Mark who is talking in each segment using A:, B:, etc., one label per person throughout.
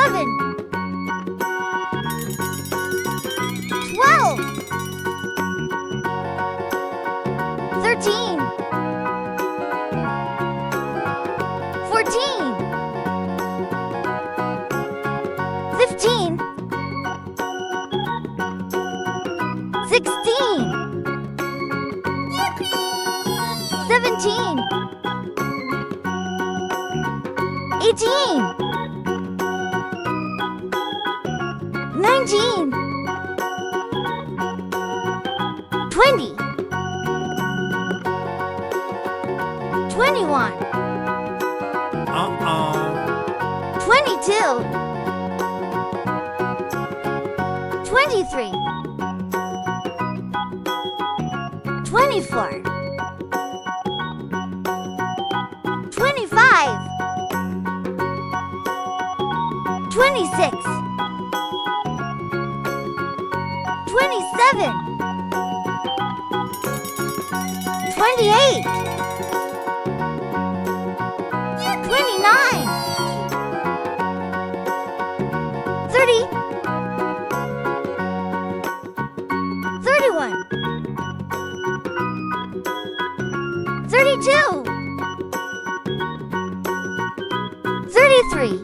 A: 11, 12, 13, 14, 15, 16, 17, 18, 19, 20, 21, 22, 23, 24, 25, 26, 27, 28, 29, 30, 31, 32, 33,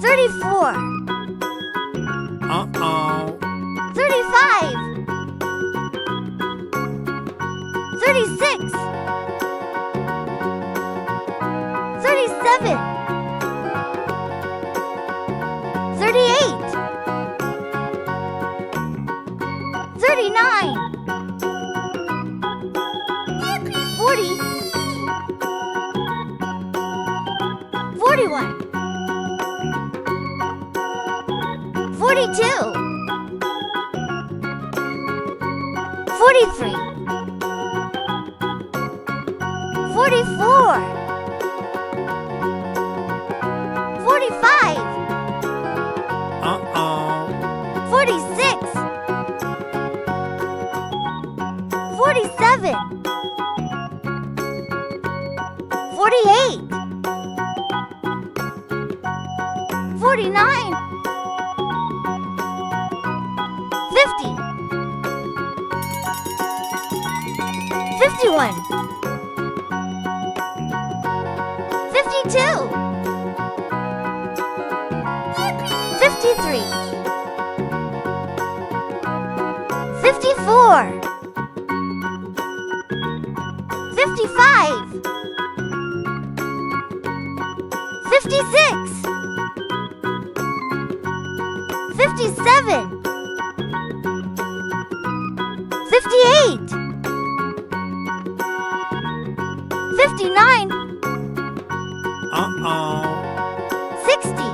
A: 34, 35, 36, 37, 38, 39, 40, 41, 42, 43, 44, 45, 46, 47, 48, 49, 50, 51, 52, 53, 54, 55, 56, 57, 58, 59, 60,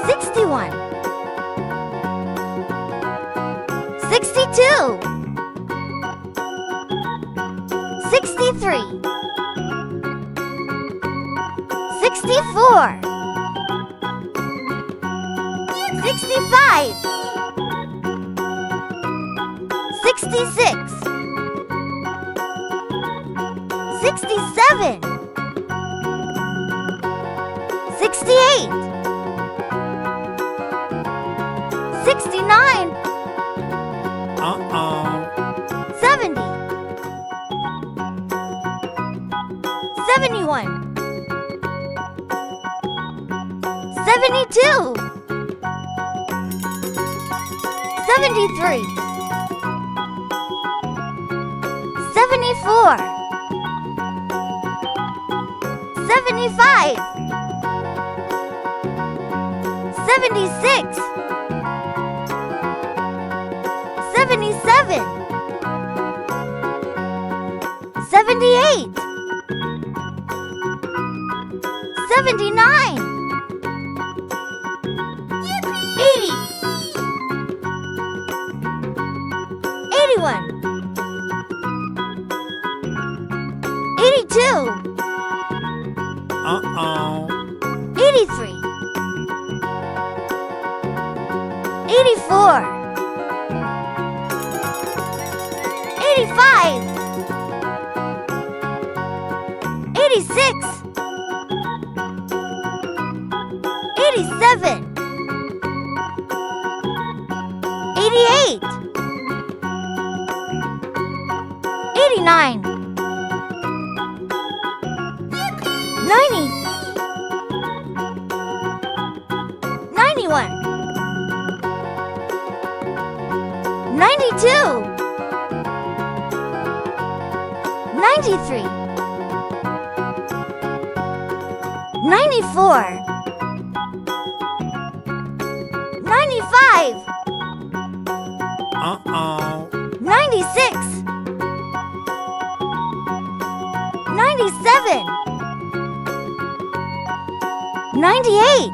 A: 61, 62, 63, 64, 65, 66, 67, 68, 69, 70, 71, 72, 73, 74, 75, 76, 77, 78, 79, 80, 81, 82, 83, 84, 85, 86, 87, 88, 89, 90, 91, 92, 93, 94, 95, 96, 97, 98,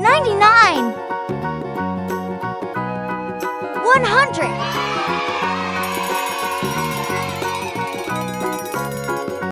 A: 99, 100.